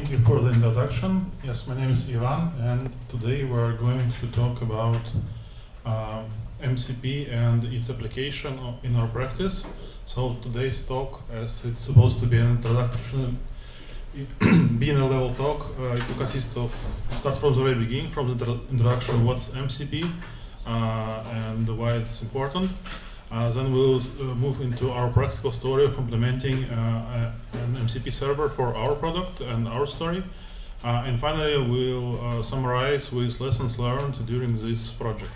Thank you for the introduction. Yes, my name is Ivan, and today we're going to talk about MCP and its application in our practice. So today's talk, as it's supposed to be an introduction, being a level talk, it will consist of start from the very beginning, from the introduction, what's MCP and why it's important. Then we'll move into our practical story of implementing an MCP server for our product and our story. And finally, we'll summarize with lessons learned during this project.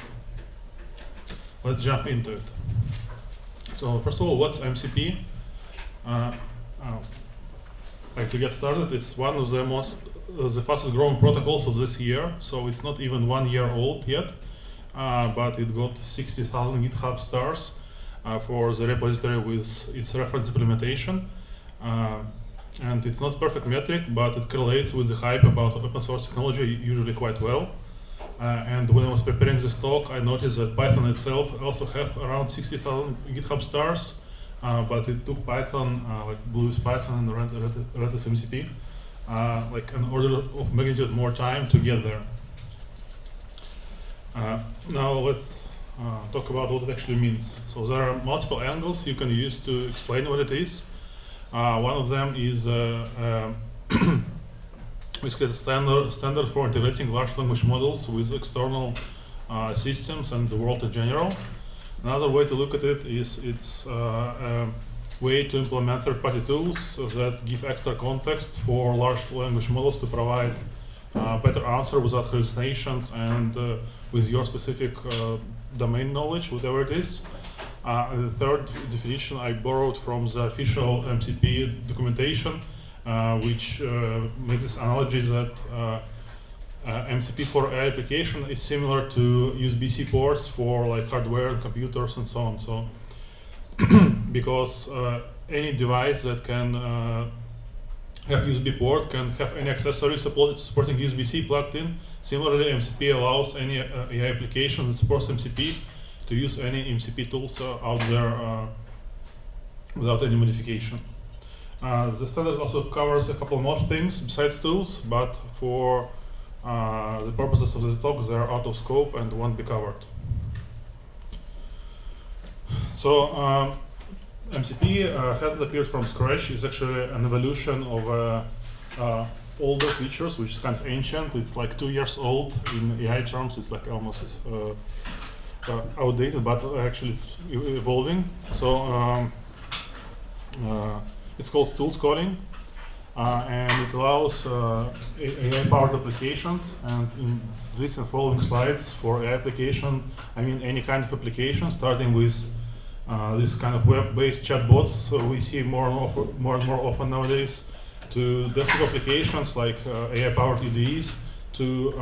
Let's jump into it. So first of all, what's MCP? Like to get started, it's one of the fastest growing protocols of this year. So it's not even 1 year old yet, but it got 60,000 GitHub stars for the repository with its reference implementation. And it's not perfect metric, but it correlates with the hype about open source technology usually quite well. And when I was preparing this talk, I noticed that Python itself also have around 60,000 GitHub stars, but it took Python, like Blue's Python and Redis MCP, like an order of magnitude more time to get there. Now let's talk about what it actually means. So there are multiple angles you can use to explain what it is. One of them is basically the standard for integrating large language models with external systems and the world in general. Another way to look at it is it's a way to implement third-party tools that give extra context for large language models to provide better answer without hallucinations and with your specific domain knowledge, whatever it is. And the third definition I borrowed from the official MCP documentation, which makes this analogy that MCP for AI application is similar to USB-C ports for like hardware and computers and so on. So because any device that can have USB port can have any accessory supporting USB-C plugged in. Similarly, MCP allows any AI application that supports MCP to use any MCP tools out there without any modification. The standard also covers a couple more things besides tools, but for the purposes of this talk, they are out of scope and won't be covered. So MCP hasn't appeared from scratch. It's actually an evolution of older features, which is kind of ancient. It's like 2 years old in AI terms. It's like almost outdated, but actually it's evolving. So it's called tools calling, and it allows AI-powered applications. And in this and following slides for AI application, I mean any kind of application, starting with this kind of web-based chatbots we see more and more often nowadays, to desktop applications like AI-powered IDEs, to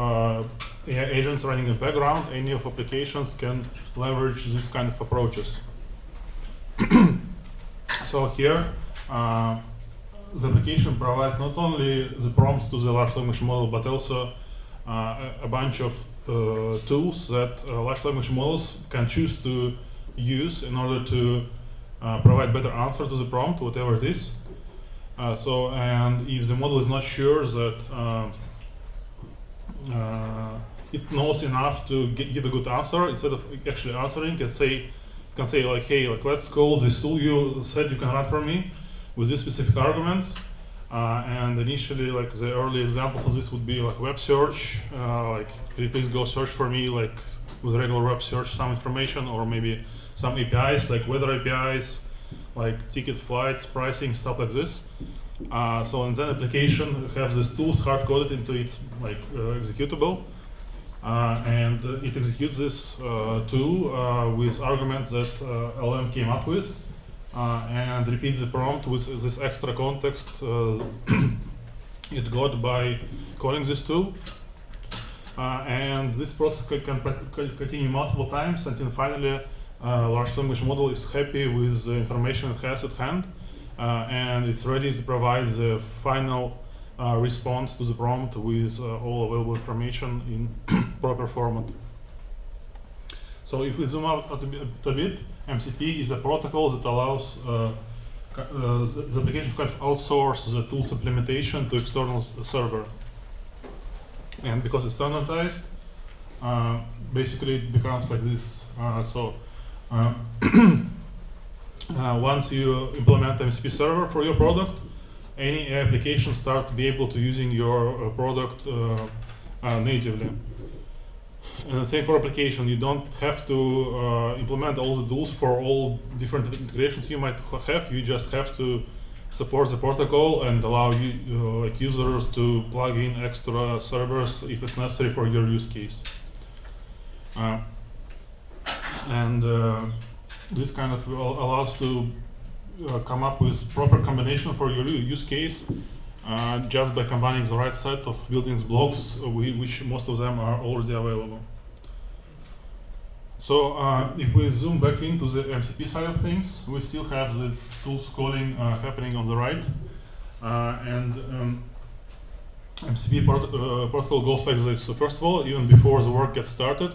AI agents running in the background. Any of applications can leverage these kind of approaches. So here, the application provides not only the prompt to the large language model, but also a bunch of tools that large language models can choose to use in order to provide better answer to the prompt, whatever it is. And if the model is not sure that it knows enough to give a good answer, instead of actually answering, it can say like, hey, like, let's call this tool you said you can run for me with these specific arguments. And initially, like the early examples of this would be like web search, like please go search for me, like with regular web search, some information, or maybe some APIs like weather APIs, like ticket flights, pricing, stuff like this. And then application has these tools hard-coded into its like executable, and it executes this tool with arguments that LM came up with, and repeats the prompt with this extra context it got by calling this tool. And this process can continue multiple times until finally large language model is happy with the information it has at hand, and it's ready to provide the final response to the prompt with all available information in proper format. So if we zoom out a bit, MCP is a protocol that allows the application kind of outsources the tools implementation to external server. And because it's standardized, basically it becomes like this. Once you implement MCP server for your product, any application start to be able to using your product natively. And the same for application. You don't have to implement all the tools for all different integrations you might have. You just have to support the protocol and allow like users to plug in extra servers if it's necessary for your use case. This kind of allows to come up with proper combination for your use case just by combining the right set of building blocks, which most of them are already available. So if we zoom back into the MCP side of things, we still have the tools calling happening on the right. MCP protocol goes like this. So first of all, even before the work gets started,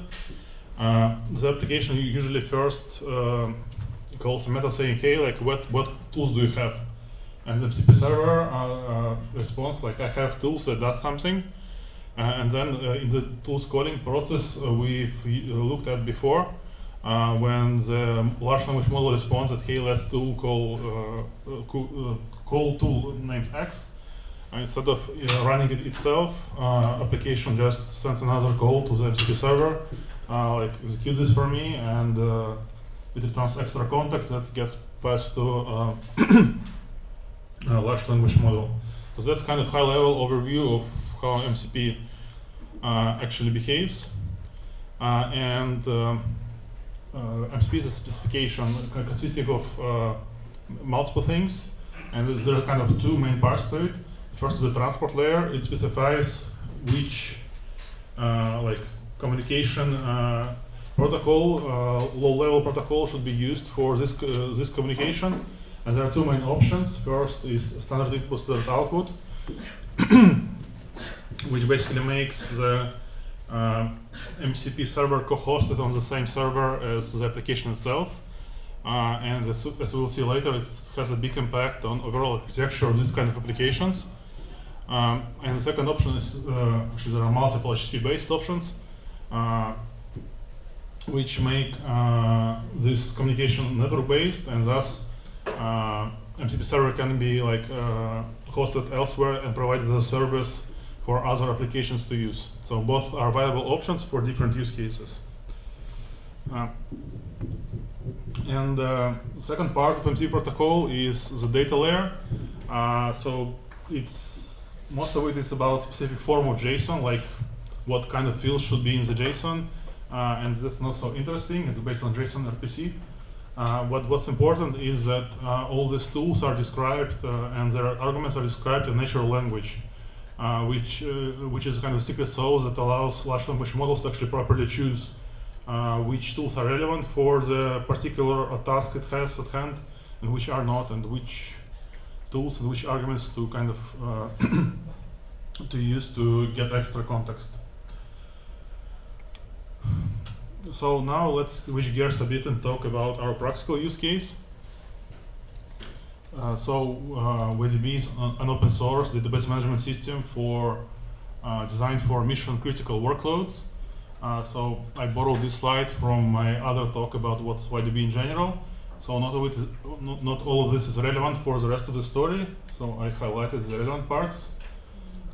the application usually first calls a meta saying, hey, like what tools do you have? And the MCP server responds like, I have tools that does something. And then in the tools calling process we've looked at before, when the large language model responds that, hey, let's tool call tool named X. Instead of running it itself, application just sends another call to the MCP server, like execute this for me, and it returns extra context that gets passed to a large language model. So that's kind of high-level overview of how MCP actually behaves. MCP is a specification consisting of multiple things, and there are kind of two main parts to it. First is the transport layer. It specifies which like communication protocol, low-level protocol should be used for this this communication. And there are two main options. First is standard input, standard output, which basically makes the MCP server co-hosted on the same server as the application itself. And as we'll see later, it has a big impact on overall architecture of these kind of applications. And the second option is, actually there are multiple HTTP-based options, which make this communication network-based, and thus MCP server can be like hosted elsewhere and provided as a service for other applications to use. So both are viable options for different use cases. And the second part of MCP protocol is the data layer. So most of it is about specific form of JSON, like what kind of fields should be in the JSON, and that's not so interesting. It's based on JSON RPC. What's important is that all these tools are described and their arguments are described in natural language, which is a kind of secret sauce that allows large language models to actually properly choose which tools are relevant for the particular task it has at hand, and which are not, and which tools and which arguments to kind of to use to get extra context. So now let's switch gears a bit and talk about our practical use case. YDB is an open source database management system designed for mission critical workloads. So I borrowed this slide from my other talk about what's YDB in general. So not all of this is relevant for the rest of the story. So I highlighted the relevant parts.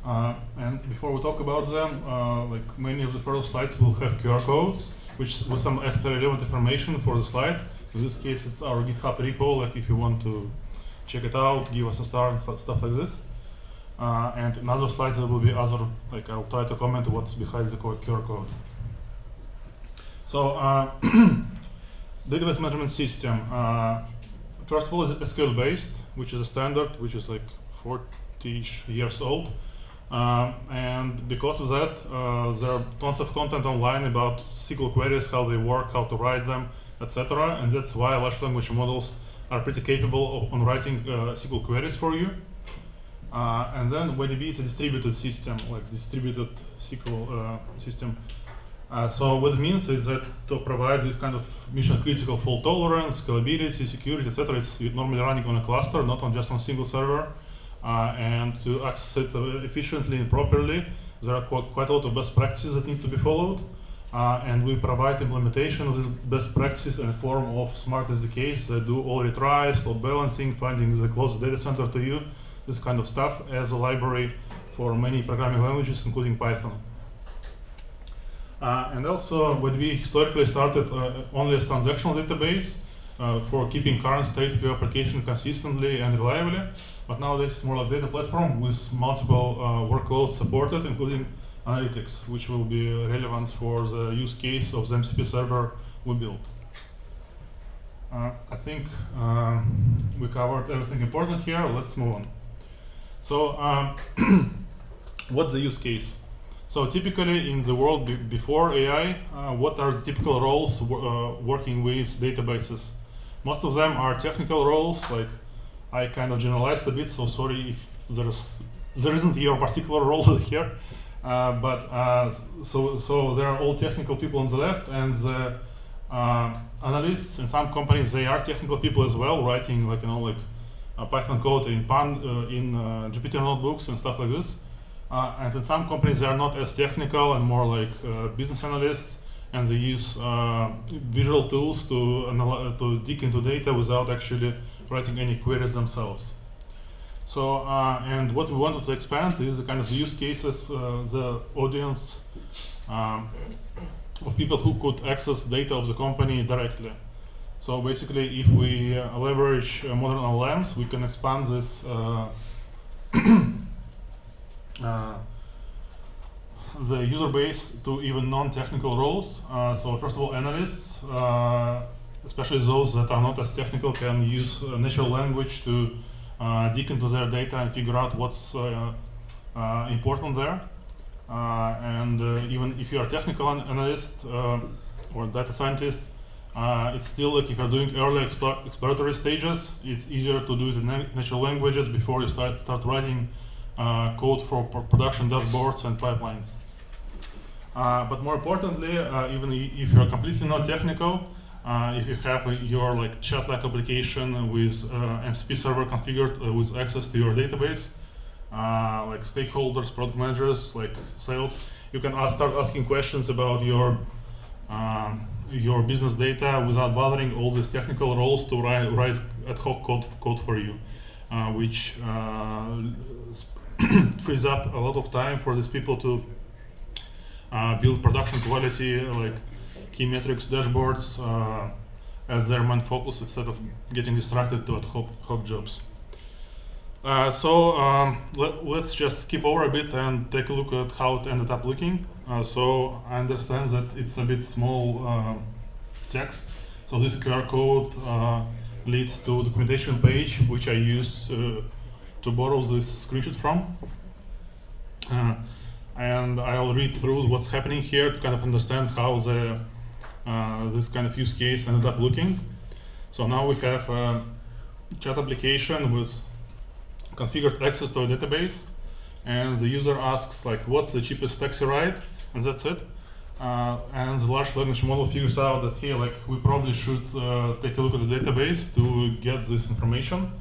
And before we talk about them, like many of the further slides will have QR codes, which with some extra relevant information for the slide. In this case, it's our GitHub repo. Like if you want to check it out, give us a star and stuff like this. And in other slides, there will be other, like I'll try to comment what's behind the QR code. So database management system. First of all, it's SQL based, which is a standard, which is like 40-ish years old. And because of that, there are tons of content online about SQL queries, how they work, how to write them, etc. And that's why large language models are pretty capable of writing SQL queries for you. And then YDB is a distributed system, like distributed SQL system. So what it means is that to provide this kind of mission-critical fault tolerance, scalability, security, etc., it's normally running on a cluster, not on just on a single server. And to access it efficiently and properly, there are quite a lot of best practices that need to be followed. And we provide implementation of these best practices in the form of smart SDKs that do all retries, load balancing, finding the closest data center to you, this kind of stuff, as a library for many programming languages, including Python. And also, when we historically started only as transactional database for keeping current state of your application consistently and reliably, but nowadays it's more like data platform with multiple workloads supported, including analytics, which will be relevant for the use case of the MCP server we built. I think we covered everything important here. Let's move on. So, what's the use case? So typically in the world before AI, what are the typical roles working with databases? Most of them are technical roles. Like, I kind of generalized a bit, so sorry if there isn't your particular role here. So there are all technical people on the left, and the analysts in some companies, they are technical people as well, writing like Python code in Jupyter notebooks and stuff like this. And in some companies, they are not as technical and more like business analysts, and they use visual tools to dig into data without actually writing any queries themselves. So, and what we wanted to expand is the kind of use cases, the audience of people who could access data of the company directly. So basically, if we leverage modern LLMs, we can expand this the user base to even non-technical roles. So first of all, analysts, especially those that are not as technical, can use natural language to dig into their data and figure out what's important there. And even if you are a technical analyst or data scientist, it's still like if you're doing early exploratory stages, it's easier to do it in natural languages before you start writing code for production dashboards and pipelines. But more importantly, even if you're completely not technical, if you have your chat-like application with MCP server configured with access to your database, like stakeholders, product managers, like sales, you can start asking questions about your business data without bothering all these technical roles to write ad hoc code for you, which frees up a lot of time for these people to build production quality, like key metrics dashboards, as their main focus instead of getting distracted to ad hoc jobs. Let's just skip over a bit and take a look at how it ended up looking. So I understand that it's a bit small text. So this QR code leads to a documentation page, which I used to borrow this screenshot from. And I'll read through what's happening here to kind of understand how this kind of use case ended up looking. So now we have a chat application with configured access to a database, and the user asks what's the cheapest taxi ride, and that's it. And the large language model figures out that hey, we probably should take a look at the database to get this information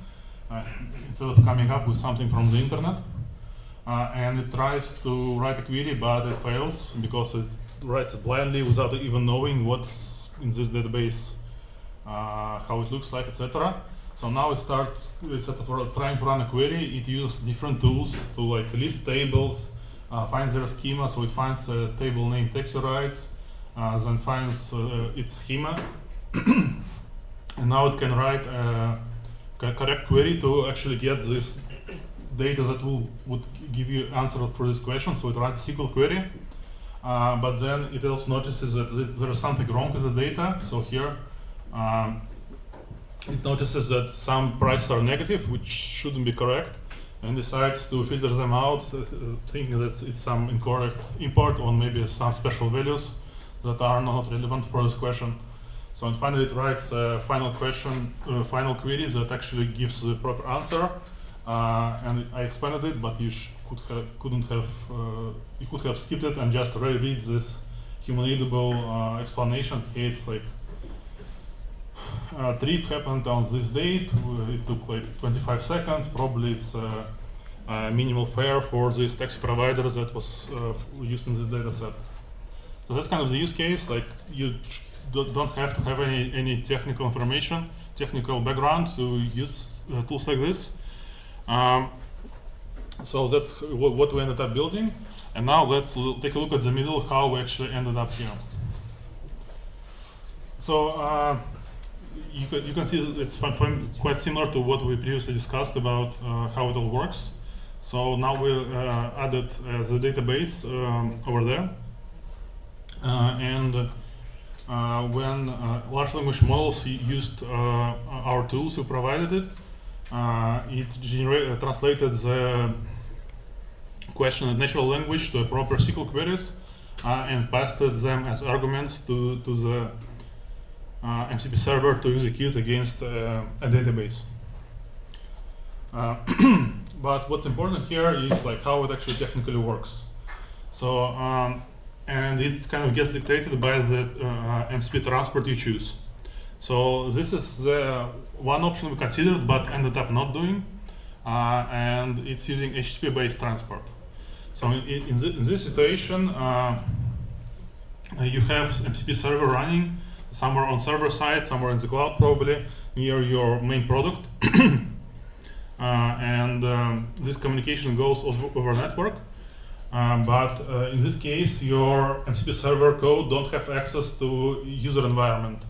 instead of coming up with something from the internet. And it tries to write a query, but it fails because it writes it blindly without even knowing what's in this database, how it looks like, etc. So now instead of trying to run a query, it uses different tools to list tables, finds their schema, so it finds a table named taxi rides, then finds its schema, and now it can write a correct query to actually get this data that would give you answer for this question. So it writes a SQL query, but then it also notices that there is something wrong with the data. So here it notices that some prices are negative, which shouldn't be correct, and decides to filter them out, thinking that it's some incorrect import or maybe some special values that are not relevant for this question. So and finally it writes a final query that actually gives the proper answer. And I expanded it, but you could have skipped it and just reread this human-readable explanation. Hey, it's like trip happened on this date. It took like 25 seconds. Probably it's minimal fare for this taxi provider that was used in this data set. So that's kind of the use case. Like you don't have to have any technical information, technical background to use tools like this. So that's what we ended up building. And now let's take a look at the middle, how we actually ended up here. So you can see it's quite similar to what we previously discussed about how it all works. So now we added the database over there. And when large language models used our tools, we provided it. It translated the question in natural language to a proper SQL queries and passed them as arguments to the MCP server to execute against a database. But what's important here is like how it actually technically works. So and it kind of gets dictated by the MCP transport you choose. So this is the one option we considered but ended up not doing, and it's using HTTP-based transport. So in this situation, you have MCP server running somewhere on server side, somewhere in the cloud probably, near your main product. And this communication goes over network. But in this case, your MCP server code don't have access to user environment.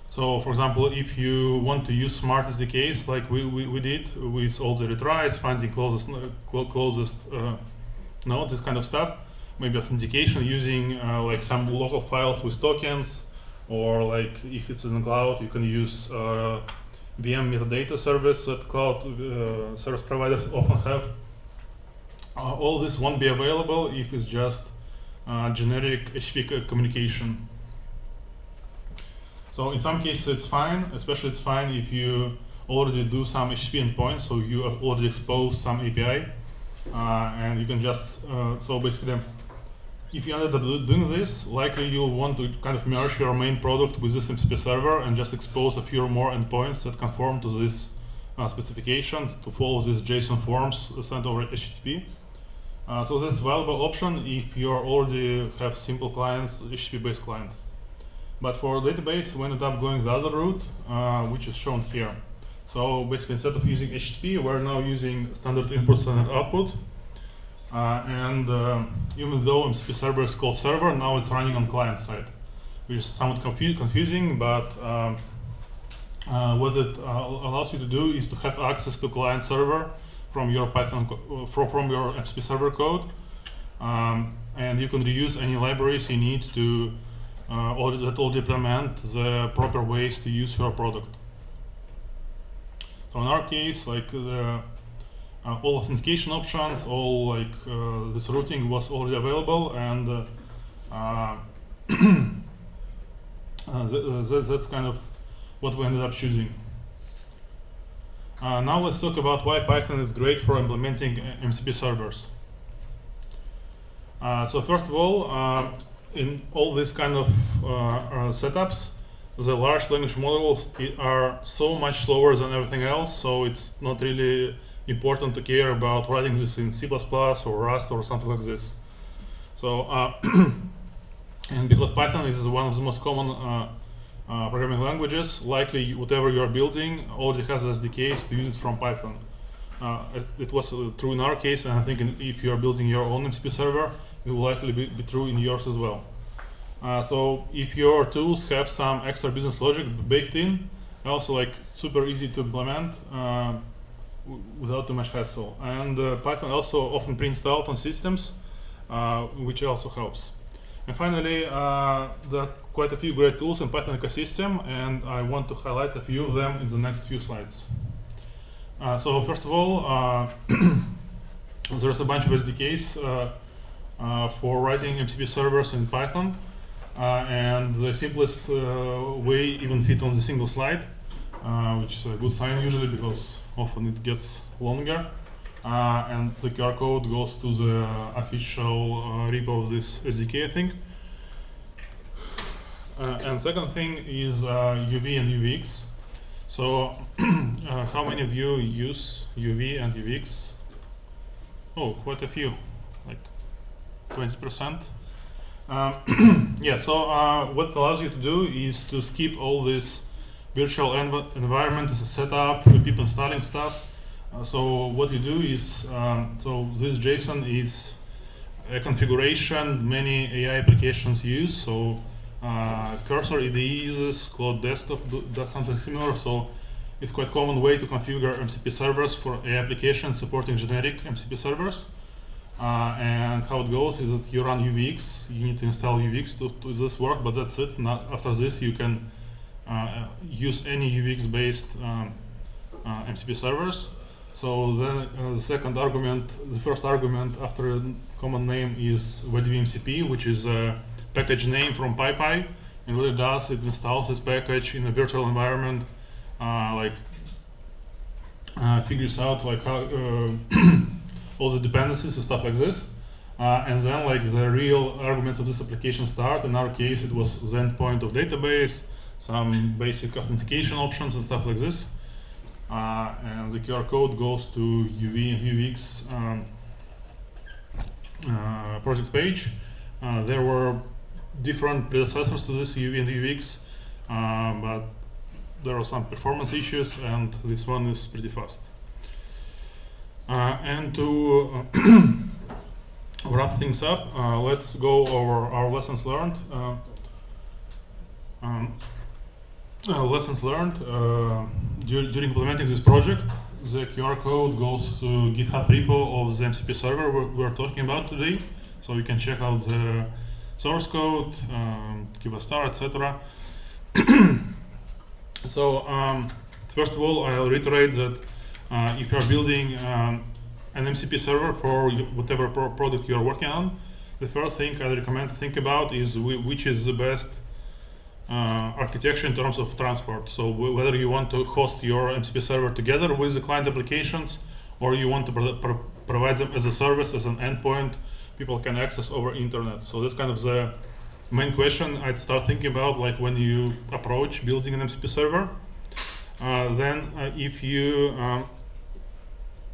So for example, if you want to use smart SDKs like we did with all the retries, finding closest node, this kind of stuff, maybe authentication using like some local files with tokens, or like if it's in the cloud, you can use VM metadata service that cloud service providers often have. All this won't be available if it's just generic HTTP communication. So in some cases it's fine, especially it's fine if you already do some HTTP endpoints, so you already expose some API, and you can just, so basically, if you ended up doing this, likely you'll want to kind of merge your main product with this MCP server and just expose a few more endpoints that conform to this specification to follow these JSON forms sent over HTTP. So that's a valuable option if you already have simple clients, HTTP-based clients. But for database, we ended up going the other route, which is shown here. So basically, instead of using HTTP, we're now using standard input, standard output. And even though MCP server is called server, now it's running on client side, which is somewhat confusing, but what it allows you to do is to have access to client server from your Python, from your MCP server code, and you can reuse any libraries you need to that will implement the proper ways to use your product. So in our case, like all authentication options, all like this routing was already available, and that's kind of what we ended up choosing. Now let's talk about why Python is great for implementing MCP servers. So first of all, in all these kind of setups, the large language models are so much slower than everything else, so it's not really important to care about writing this in C++ or Rust or something like this. So, and because Python is one of the most common programming languages, likely whatever you're building already has SDKs to use it from Python. It was true in our case, and I think if you're building your own MCP server, it will likely be true in yours as well. So if your tools have some extra business logic baked in, also like super easy to implement without too much hassle. And Python also often pre-installed on systems, which also helps. And finally, there are quite a few great tools in Python ecosystem, and I want to highlight a few of them in the next few slides. So first of all, there's a bunch of SDKs for writing MCP servers in Python, and the simplest way even fit on the single slide, which is a good sign usually because often it gets longer, and the QR code goes to the official repo of this SDK, I think. And second thing is UV and UVX. So how many of you use UV and UVX? Oh, quite a few, like 20%. Yeah, so what it allows you to do is to skip all this virtual environment as a setup, keep installing stuff. So what you do is, so this JSON is a configuration many AI applications use. So Cursor IDE uses, Cloud Desktop does something similar. So it's quite common way to configure MCP servers for AI applications supporting generic MCP servers. And how it goes is that you run UVX. You need to install UVX to do this work, but that's it. After this, you can use any UVX-based MCP servers. So then the second argument, the first argument after a common name is YDB MCP, which is a package name from PyPy. And what it does, it installs this package in a virtual environment, figures out like how all the dependencies and stuff like this. And then like the real arguments of this application start. In our case, it was the endpoint of database, some basic authentication options and stuff like this. And the QR code goes to UV and UVX project page. There were different predecessors to this UV and UVX, but there are some performance issues, and this one is pretty fast. And to wrap things up, let's go over our lessons learned. During implementing this project, the QR code goes to GitHub repo of the MCP server we're talking about today. So you can check out the source code, give a star, etc. So first of all, I'll reiterate that if you're building an MCP server for whatever product you're working on, the first thing I recommend to think about is which is the best architecture in terms of transport. So whether you want to host your MCP server together with the client applications, or you want to provide them as a service, as an endpoint people can access over internet. So that's kind of the main question I'd start thinking about, like when you approach building an MCP server. Then if you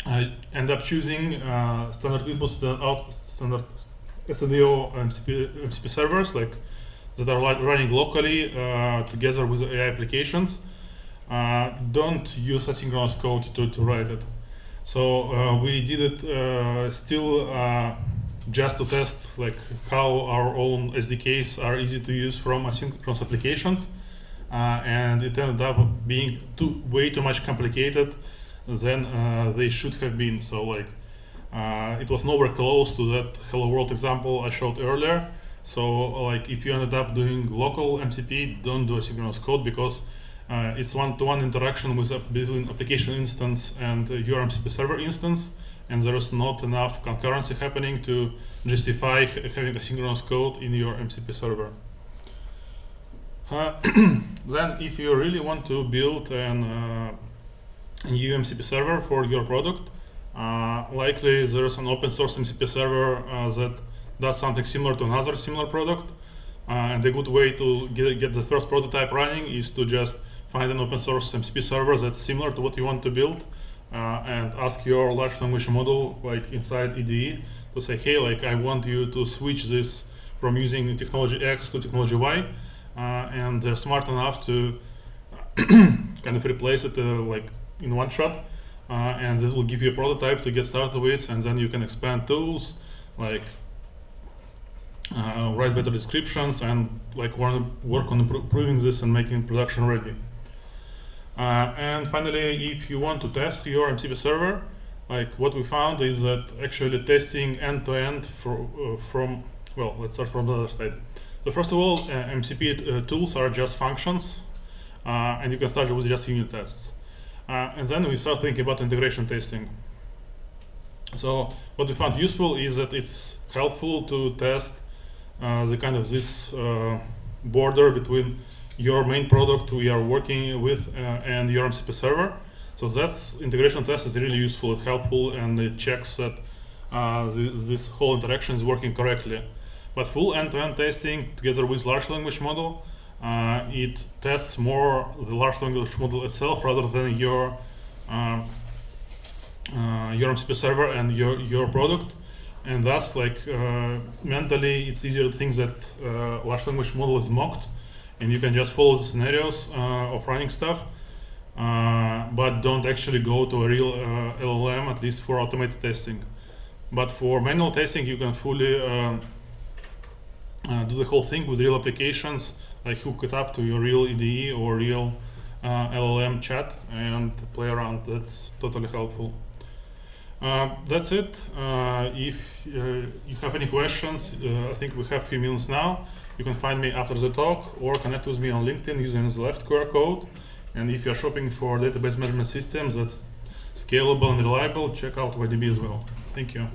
end up choosing standard input, standard SNDO MCP servers, like that are running locally together with AI applications, don't use asynchronous code to write it. So we did it still just to test like how our own SDKs are easy to use from asynchronous applications, and it ended up being way too much complicated than they should have been. So like it was nowhere close to that Hello World example I showed earlier. So like if you ended up doing local MCP, don't do asynchronous code, because it's one-to-one interaction between application instance and your MCP server instance, and there is not enough concurrency happening to justify having asynchronous code in your MCP server. Then if you really want to build a new MCP server for your product, likely there is an open source MCP server that does something similar to another similar product. And a good way to get the first prototype running is to just find an open source MCP server that's similar to what you want to build, and ask your large language model, like inside IDE, to say, hey, like I want you to switch this from using technology X to technology Y, and they're smart enough to kind of replace it like in one shot, and this will give you a prototype to get started with, and then you can expand tools, like write better descriptions, and like work on improving this and making it production ready. And finally, if you want to test your MCP server, like what we found is that actually testing end-to-end from, well, let's start from the other side. So first of all, MCP tools are just functions, and you can start with just unit tests. And then we start thinking about integration testing. So what we found useful is that it's helpful to test the kind of this border between your main product we are working with and your MCP server. So that's integration test is really useful and helpful, and it checks that this whole interaction is working correctly. But full end-to-end testing together with large language model it tests more the large language model itself rather than your MCP server and your product, and thus like mentally it's easier to think that large language model is mocked, and you can just follow the scenarios of running stuff, but don't actually go to a real LLM, at least for automated testing. But for manual testing, you can fully do the whole thing with real applications, like hook it up to your real IDE or real LLM chat and play around. That's totally helpful. That's it. If you have any questions, I think we have a few minutes now. You can find me after the talk or connect with me on LinkedIn using the left QR code. And if you're shopping for database management systems that's scalable and reliable, check out YDB as well. Thank you.